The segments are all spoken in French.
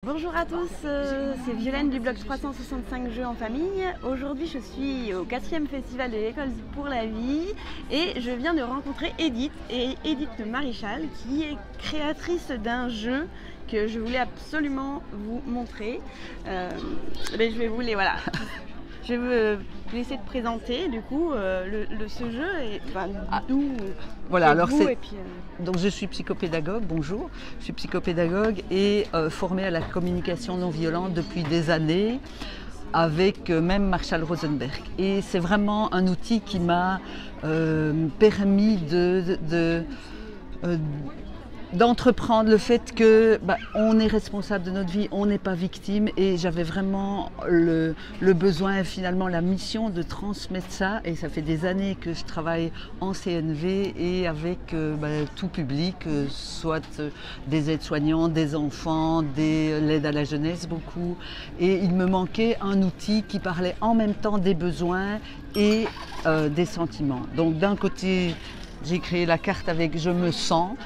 Bonjour à tous, c'est Violaine du blog 365 jeux en famille. Aujourd'hui je suis au 4e festival de l'école pour la vie et je viens de rencontrer Edith Maréchal qui est créatrice d'un jeu que je voulais absolument vous montrer. Je vais vous laisser te présenter du coup ce jeu et d'où voilà, alors vous, donc je suis psychopédagogue, bonjour, je suis psychopédagogue et formée à la communication non violente depuis des années avec même Marshall Rosenberg. Et c'est vraiment un outil qui m'a permis d'entreprendre le fait que on est responsable de notre vie, on n'est pas victime, et j'avais vraiment le besoin, finalement la mission de transmettre ça, et ça fait des années que je travaille en CNV et avec tout public, soit des aides-soignants, des enfants, l'aide à la jeunesse beaucoup, et il me manquait un outil qui parlait en même temps des besoins et des sentiments. Donc d'un côté j'ai créé la carte avec je me sens,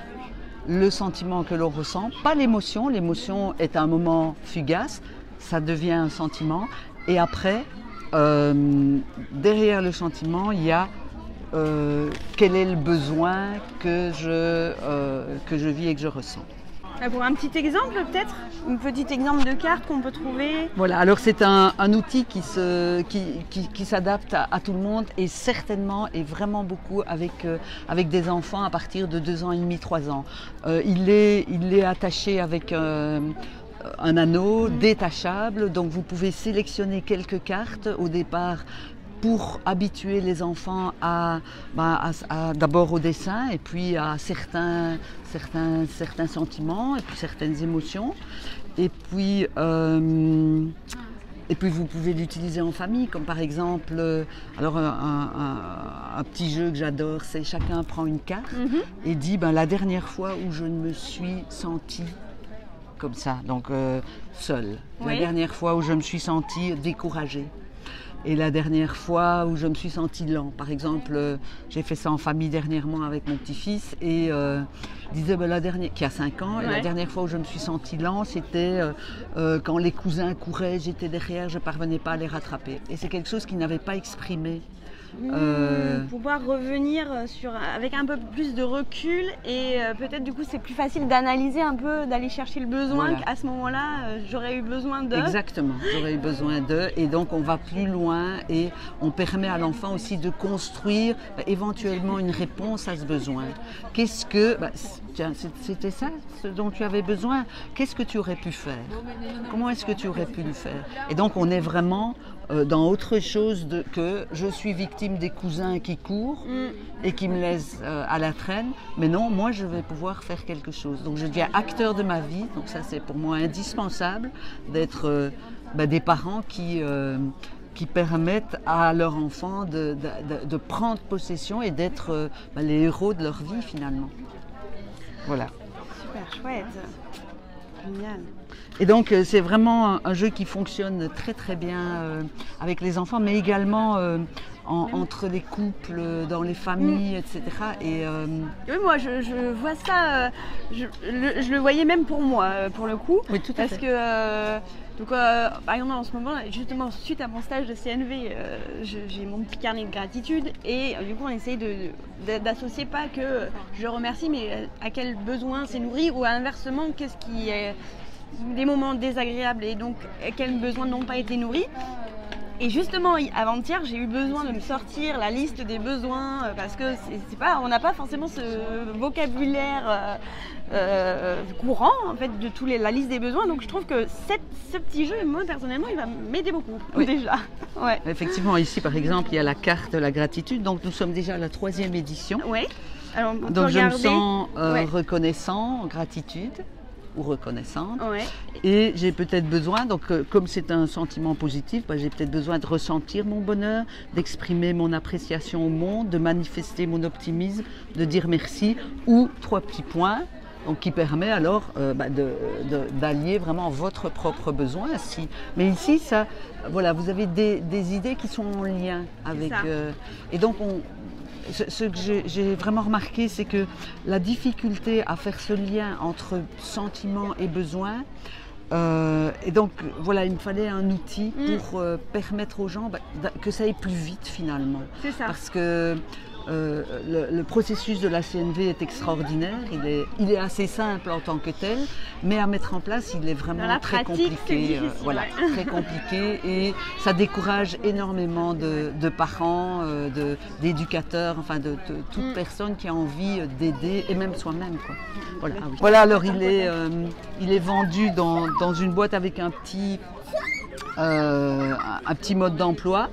le sentiment que l'on ressent, pas l'émotion. L'émotion est un moment fugace, ça devient un sentiment. Et après, derrière le sentiment, il y a quel est le besoin que je vis et que je ressens. Pour un petit exemple peut-être, un petit exemple de carte qu'on peut trouver. Voilà, alors c'est un outil qui s'adapte à tout le monde, et certainement et vraiment beaucoup avec des enfants à partir de 2 ans et demi, 3 ans. Il est attaché avec un anneau détachable, donc vous pouvez sélectionner quelques cartes au départ pour habituer les enfants d'abord au dessin, et puis à certains sentiments, et puis certaines émotions. Et puis vous pouvez l'utiliser en famille, comme par exemple, alors un petit jeu que j'adore, c'est chacun prend une carte et dit la dernière fois où je me suis sentie comme ça, donc seule, la dernière fois où je me suis sentie découragée. Et la dernière fois où je me suis sentie lent, par exemple, j'ai fait ça en famille dernièrement avec mon petit-fils, et disait qui a 5 ans, et la dernière fois où je me suis sentie lent, c'était quand les cousins couraient, j'étais derrière, je ne parvenais pas à les rattraper. Et c'est quelque chose qu'il n'avait pas exprimé. Pouvoir revenir avec un peu plus de recul, et peut-être du coup c'est plus facile d'analyser un peu, d'aller chercher le besoin. Voilà. À ce moment-là, j'aurais eu besoin d'eux. Exactement, j'aurais eu besoin d'eux, et donc on va plus loin et on permet à l'enfant aussi de construire éventuellement une réponse à ce besoin. Qu'est-ce que, tiens, c'était ça ce dont tu avais besoin, qu'est-ce que tu aurais pu faire? Comment est-ce que tu aurais pu le faire? Et donc on est vraiment dans autre chose que je suis victime des cousins qui courent et qui me laissent à la traîne, mais non, moi je vais pouvoir faire quelque chose. Donc je deviens acteur de ma vie, donc ça c'est pour moi indispensable d'être des parents qui permettent à leur enfant de prendre possession et d'être les héros de leur vie finalement. Voilà. Super chouette. Génial. Et donc c'est vraiment un jeu qui fonctionne très très bien avec les enfants, mais également entre les couples, dans les familles, etc. Et oui, moi je vois ça, je le voyais même pour moi, pour le coup. Oui, tout à fait. Parce que, par exemple en ce moment, justement suite à mon stage de CNV, j'ai mon petit carnet de gratitude, et du coup on essaye d'associer pas que je remercie, mais à quel besoin c'est nourri, ou inversement, qu'est-ce qui est des moments désagréables et donc quels besoins n'ont pas été nourris. Et justement, avant-hier, j'ai eu besoin de me sortir la liste des besoins, parce que on n'a pas forcément ce vocabulaire courant en fait de la liste des besoins. Donc je trouve que ce petit jeu, moi personnellement, il va m'aider beaucoup déjà. Ouais. Effectivement, ici par exemple, il y a la carte de la gratitude. Donc nous sommes déjà à la 3e édition. Ouais. Alors, donc je me sens reconnaissant, gratitude ou reconnaissante, et j'ai peut-être besoin, donc comme c'est un sentiment positif, j'ai peut-être besoin de ressentir mon bonheur, d'exprimer mon appréciation au monde, de manifester mon optimisme, de dire merci, ou 3 petits points, donc qui permet alors d'allier vraiment votre propre besoin. Mais ici, ça, voilà, vous avez des idées qui sont en lien avec, et donc ce que j'ai vraiment remarqué, c'est que la difficulté à faire ce lien entre sentiment et besoin, Et donc voilà, il me fallait un outil pour permettre aux gens que ça aille plus vite finalement. C'est ça. Parce que le processus de la CNV est extraordinaire, il est assez simple en tant que tel, mais à mettre en place, il est vraiment très compliqué. Voilà, très compliqué, et ça décourage énormément de parents, d'éducateurs, enfin de toute personne qui a envie d'aider, et même soi-même, quoi. Voilà, voilà, alors il est vendu dans une boîte avec un petit mode d'emploi.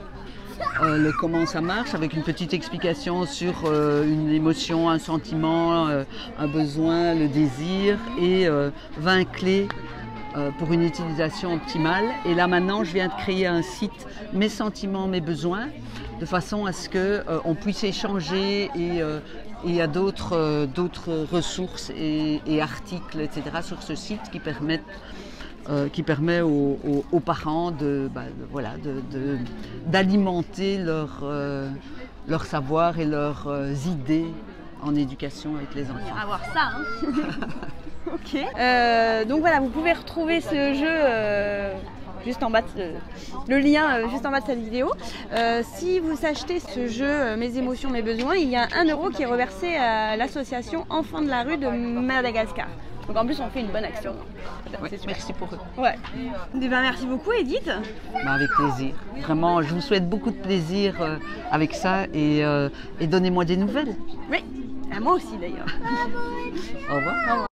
Comment ça marche, avec une petite explication sur une émotion, un sentiment, un besoin, le désir, et 20 clés pour une utilisation optimale. Et là maintenant, je viens de créer un site Mes sentiments, mes besoins, de façon à ce qu'on puisse échanger, et il y a d'autres ressources et articles, etc. sur ce site qui permet aux parents d'alimenter leur savoir et leurs idées en éducation avec les enfants. On va voir ça, hein. Ok. Donc voilà, vous pouvez retrouver ce jeu juste en bas, le lien juste en bas de cette vidéo. Si vous achetez ce jeu Mes émotions, mes besoins, il y a 1 € qui est reversé à l'association Enfants de la rue de Madagascar. Donc en plus on fait une bonne action. Ouais, merci pour eux. Ouais. Merci beaucoup Edith. Avec plaisir. Vraiment, je vous souhaite beaucoup de plaisir avec ça, et donnez-moi des nouvelles. Oui, moi aussi d'ailleurs. Au revoir.